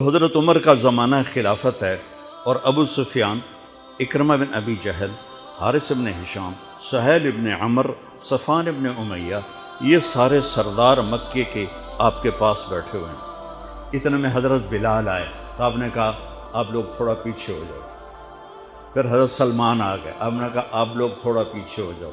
حضرت عمر کا زمانہ خلافت ہے اور ابو سفیان، اکرمہ بن ابی جہل، حارث بن ہشام، سہیل بن عمر، صفوان بن امیہ، یہ سارے سردار مکے کے آپ کے پاس بیٹھے ہوئے ہیں۔ اتنے میں حضرت بلال آئے تو آپ نے کہا آپ لوگ تھوڑا پیچھے ہو جاؤ۔ پھر حضرت سلمان آ گئے، آپ نے کہا آپ لوگ تھوڑا پیچھے ہو جاؤ۔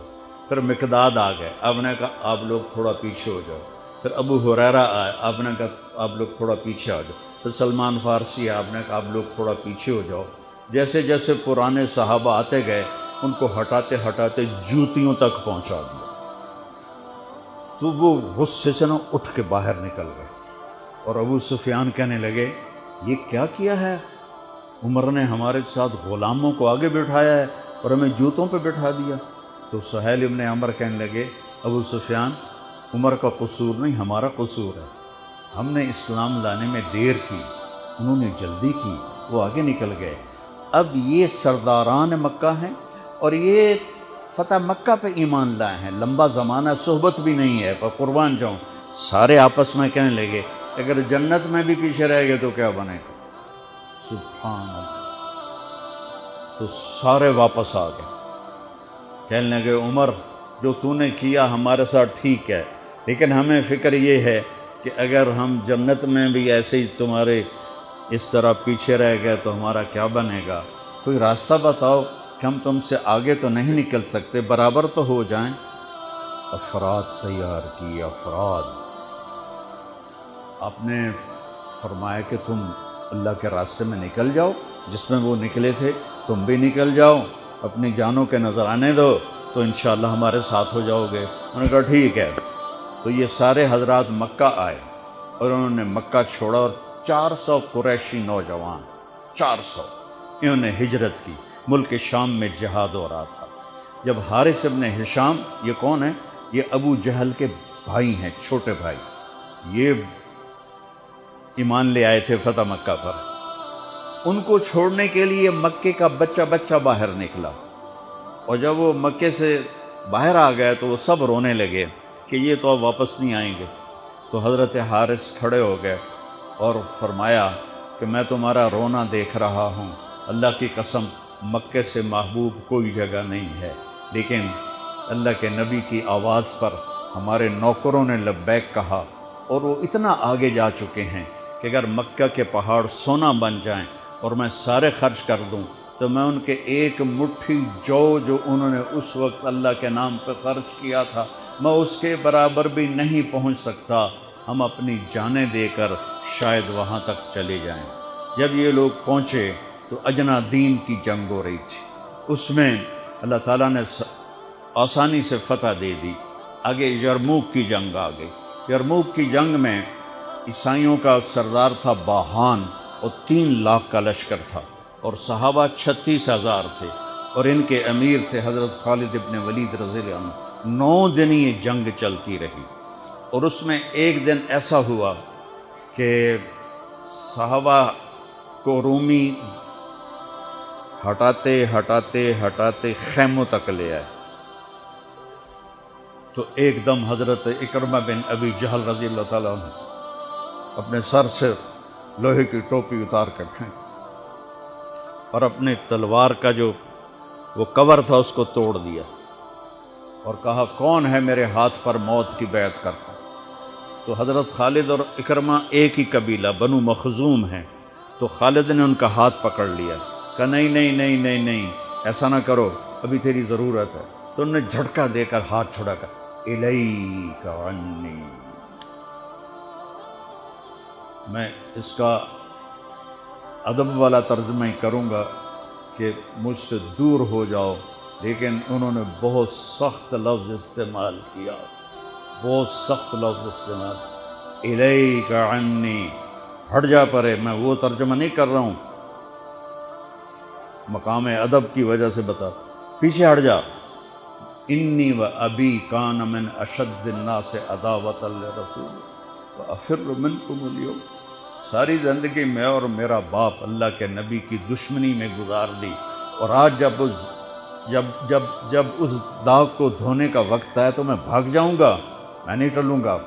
پھر مقداد آ گئے، آپ نے کہا آپ لوگ تھوڑا پیچھے ہو جاؤ۔ پھر ابو ہریرہ آئے، آپ نے کہا آپ لوگ تھوڑا پیچھے آ جاؤ۔ پھر سلمان فارسی آئے، آپ نے کہا آپ لوگ تھوڑا پیچھے ہو جاؤ۔ جیسے جیسے پرانے صحابہ آتے گئے ان کو ہٹاتے ہٹاتے جوتیوں تک پہنچا دیا۔ تو وہ غصے سے اٹھ کے باہر نکل گئے اور ابو سفیان کہنے لگے یہ کیا کیا ہے؟ عمر نے ہمارے ساتھ غلاموں کو آگے بٹھایا ہے اور ہمیں جوتوں پہ بٹھا دیا۔ تو سہیل ابن عمر کہنے لگے ابو سفیان، عمر کا قصور نہیں، ہمارا قصور ہے۔ ہم نے اسلام لانے میں دیر کی، انہوں نے جلدی کی، وہ آگے نکل گئے۔ اب یہ سرداران مکہ ہیں اور یہ فتح مکہ پہ ایمان لائے ہیں، لمبا زمانہ صحبت بھی نہیں ہے، پر قربان جاؤں سارے آپس میں کہنے لگے اگر جنت میں بھی پیچھے رہ گئے تو کیا بنے گا؟ سبحان اللہ۔ تو سارے واپس آ گئے، کہنے لگے عمر جو تو نے کیا ہمارے ساتھ ٹھیک ہے، لیکن ہمیں فکر یہ ہے کہ اگر ہم جنت میں بھی ایسے ہی تمہارے اس طرح پیچھے رہ گئے تو ہمارا کیا بنے گا؟ کوئی راستہ بتاؤ کہ ہم تم سے آگے تو نہیں نکل سکتے، برابر تو ہو جائیں۔ افراد تیار کی، افراد۔ آپ نے فرمایا کہ تم اللہ کے راستے میں نکل جاؤ، جس میں وہ نکلے تھے تم بھی نکل جاؤ، اپنی جانوں کے نذرانے دو تو انشاءاللہ ہمارے ساتھ ہو جاؤ گے۔ انہوں نے کہا ٹھیک ہے۔ تو یہ سارے حضرات مکہ آئے اور انہوں نے مکہ چھوڑا اور 400 قریشی نوجوان، 400 انہوں نے ہجرت کی، ملک شام میں جہاد ہو رہا تھا۔ جب حارث ابن ہشام، یہ کون ہے؟ یہ ابو جہل کے بھائی ہیں، چھوٹے بھائی، یہ ایمان لے آئے تھے فتح مکہ پر۔ ان کو چھوڑنے کے لیے مکے کا بچہ بچہ باہر نکلا، اور جب وہ مکے سے باہر آ گئے تو وہ سب رونے لگے کہ یہ تو اب واپس نہیں آئیں گے۔ تو حضرت حارث کھڑے ہو گئے اور فرمایا کہ میں تمہارا رونا دیکھ رہا ہوں، اللہ کی قسم مکے سے محبوب کوئی جگہ نہیں ہے، لیکن اللہ کے نبی کی آواز پر ہمارے نوکروں نے لبیک کہا اور وہ اتنا آگے جا چکے ہیں کہ اگر مکہ کے پہاڑ سونا بن جائیں اور میں سارے خرچ کر دوں تو میں ان کے ایک مٹھی جو انہوں نے اس وقت اللہ کے نام پہ خرچ کیا تھا میں اس کے برابر بھی نہیں پہنچ سکتا، ہم اپنی جانیں دے کر شاید وہاں تک چلے جائیں۔ جب یہ لوگ پہنچے تو اجنا دین کی جنگ ہو رہی تھی، اس میں اللہ تعالیٰ نے آسانی سے فتح دے دی۔ آگے یرموک کی جنگ آ گئی۔ یرموک کی جنگ میں عیسائیوں کا سردار تھا باہان اور 3 لاکھ کا لشکر تھا، اور صحابہ 36,000 تھے، اور ان کے امیر تھے حضرت خالد ابن ولید رضی اللہ عنہ۔ 9 دن یہ جنگ چلتی رہی، اور اس میں ایک دن ایسا ہوا کہ صحابہ کو رومی ہٹاتے ہٹاتے ہٹاتے خیموں تک لے آئے۔ تو ایک دم حضرت اکرمہ بن ابی جہل رضی اللہ تعالیٰ عنہ اپنے سر سے لوہے کی ٹوپی اتار کر پھینک دی اور اپنے تلوار کا جو وہ کور تھا اس کو توڑ دیا اور کہا کون ہے میرے ہاتھ پر موت کی بیعت کرتا؟ تو حضرت خالد اور اکرمہ ایک ہی قبیلہ بنو مخزوم ہیں، تو خالد نے ان کا ہاتھ پکڑ لیا، کہا نہیں نہیں نہیں نہیں نہیں ایسا نہ کرو، ابھی تیری ضرورت ہے۔ تو انہوں نے جھٹکا دے کر ہاتھ چھڑا کر الیک عنی، میں اس کا ادب والا ترجمہ ہی کروں گا کہ مجھ سے دور ہو جاؤ، لیکن انہوں نے بہت سخت لفظ استعمال کیا، بہت سخت لفظ استعمال، الیک عنی، ہٹ جا پرے۔ میں وہ ترجمہ نہیں کر رہا ہوں، مقام ادب کی وجہ سے بتا، پیچھے ہٹ جا۔ انی و ابی کان من اشد الناس عداوۃ للرسول وافر منکم اليوم، ساری زندگی میں اور میرا باپ اللہ کے نبی کی دشمنی میں گزار دی، اور آج جب اس داغ کو دھونے کا وقت آئے تو میں بھاگ جاؤں گا، میں نہیں ٹلوں گا۔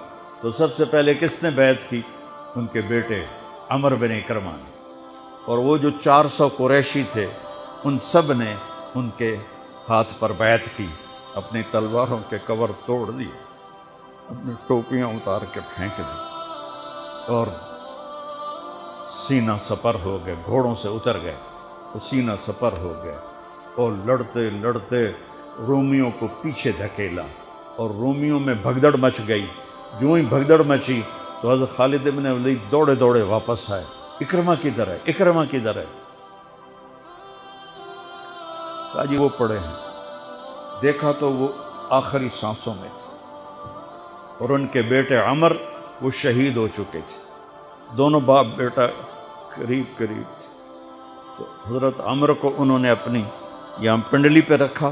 تو سب سے پہلے کس نے بیعت کی؟ ان کے بیٹے عمر بن اکرمہ نے، اور وہ جو 400 قریشی تھے ان سب نے ان کے ہاتھ پر بیعت کی، اپنی تلواروں کے کور توڑ دیے، اپنی ٹوپیاں اتار کے پھینک دی اور سینہ سپر ہو گئے، گھوڑوں سے اتر گئے، وہ سینہ سپر ہو گئے اور لڑتے لڑتے رومیوں کو پیچھے دھکیلا اور رومیوں میں بھگدڑ مچ گئی۔ جو ہی بھگدڑ مچی تو حضرت خالد بن ولید دوڑے دوڑے واپس آئے، اکرمہ کدھر ہے، اکرمہ کدھر ہے؟ کہا جی وہ پڑے ہیں۔ دیکھا تو وہ آخری سانسوں میں تھے اور ان کے بیٹے عمر وہ شہید ہو چکے تھے، دونوں باپ بیٹا قریب قریب تھے۔ تو حضرت عمر کو انہوں نے اپنی یہاں پنڈلی پہ رکھا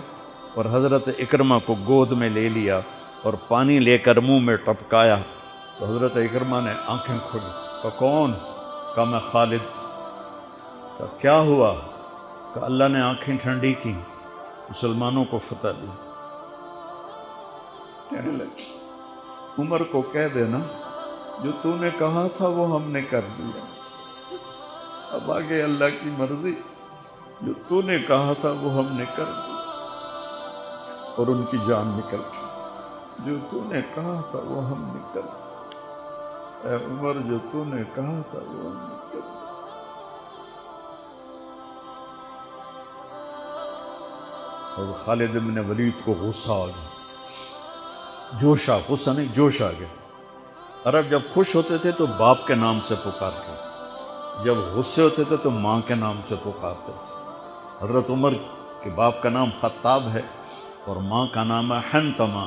اور حضرت اکرمہ کو گود میں لے لیا اور پانی لے کر منہ میں ٹپکایا تو حضرت اکرمہ نے آنکھیں کھولی۔ کہا کون؟ کہا میں خالد۔ کہا کیا ہوا؟ کہ اللہ نے آنکھیں ٹھنڈی کی، مسلمانوں کو فتح دی۔ کہنے لگے عمر کو کہہ دینا جو تو نے کہا تھا وہ ہم نے کر دیا، اب آگے اللہ کی مرضی، جو تو نے کہا تھا وہ ہم نے کر دیا۔ اور ان کی جان نکل گئی۔ جو تو نے کہا تھا وہ ہم نے کر دیا، اے عمر جو تو نے کہا تھا وہ ہم نے کر دیا۔ اور خالد بن ولید کو غصہ آ گیا، جوش آ، غصہ نہیں جوش آ گیا۔ عرب جب خوش ہوتے تھے تو باپ کے نام سے پکارتے تھے، جب غصے ہوتے تھے تو ماں کے نام سے پکارتے تھے۔ حضرت عمر کے باپ کا نام خطاب ہے اور ماں کا نام ہے حنتمہ،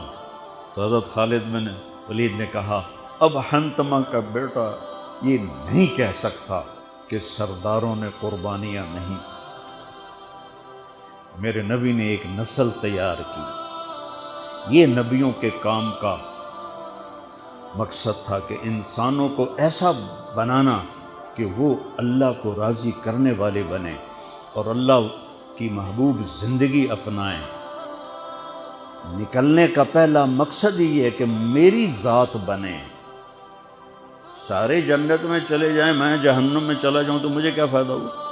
تو حضرت خالد بن ولید نے کہا اب حنتمہ کا بیٹا یہ نہیں کہہ سکتا کہ سرداروں نے قربانیاں نہیں کی۔ میرے نبی نے ایک نسل تیار کی، یہ نبیوں کے کام کا مقصد تھا کہ انسانوں کو ایسا بنانا کہ وہ اللہ کو راضی کرنے والے بنیں اور اللہ کی محبوب زندگی اپنائیں۔ نکلنے کا پہلا مقصد ہی ہے کہ میری ذات بنے۔ سارے جنت میں چلے جائیں، میں جہنم میں چلا جاؤں تو مجھے کیا فائدہ ہوا؟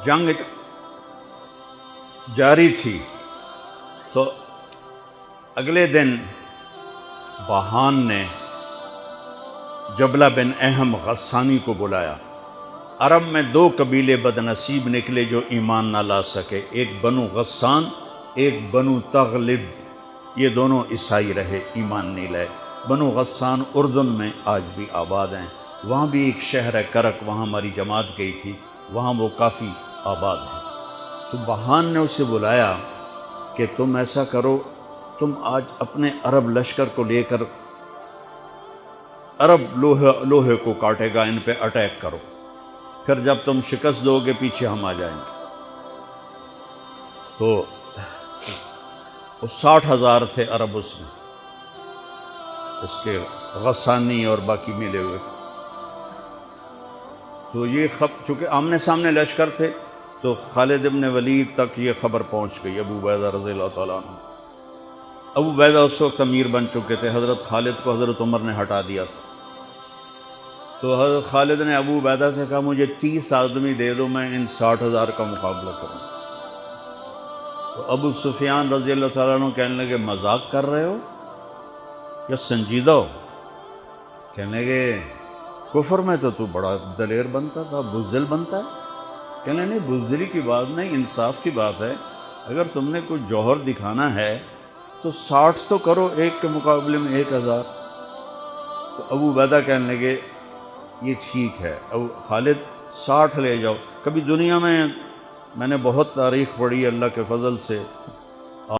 جنگ جاری تھی تو اگلے دن بہان نے جبلہ بن اہم غسانی کو بلایا۔ عرب میں 2 قبیلے بد نصیب نکلے جو ایمان نہ لا سکے، ایک بنو غسان، ایک بنو تغلب، یہ دونوں عیسائی رہے، ایمان نہیں لائے۔ بنو غسان اردن میں آج بھی آباد ہیں، وہاں بھی ایک شہر ہے کرک، وہاں ہماری جماعت گئی تھی، وہاں وہ کافی آباد ہیں۔ تو بہان نے اسے بلایا کہ تم ایسا کرو، تم آج اپنے عرب لشکر کو لے کر عرب لوہے کو کاٹے گا، ان پہ اٹیک کرو، پھر جب تم شکست دو گے پیچھے ہم آ جائیں گے۔ تو وہ 60,000 تھے عرب اس میں، اس کے غسانی اور باقی ملے ہوئے۔ تو یہ چونکہ آمنے سامنے لشکر تھے تو خالد بن ولید تک یہ خبر پہنچ گئی، ابو عبیدہ رضی اللہ تعالیٰ عنہ۔ ابو عبیدہ اس وقت امیر بن چکے تھے، حضرت خالد کو حضرت عمر نے ہٹا دیا تھا۔ تو حضرت خالد نے ابو عبیدہ سے کہا مجھے 30 آدمی دے دو، میں ان 60,000 کا مقابلہ کروں۔ تو ابو سفیان رضی اللہ تعالیٰ عنہ کہنے لگے مذاق کر رہے ہو یا سنجیدہ ہو؟ کہنے لگے کفر میں تو بڑا دلیر بنتا تھا، بزدل بنتا ہے۔ کہنے نہیں، بزدلی کی بات نہیں، انصاف کی بات ہے۔ اگر تم نے کوئی جوہر دکھانا ہے تو 60 تو کرو، ایک کے مقابلے میں 1,000۔ تو ابو عبیدہ کہنے لگے یہ ٹھیک ہے، ابو خالد 60 لے جاؤ۔ کبھی دنیا میں نے بہت تاریخ پڑھی اللہ کے فضل سے،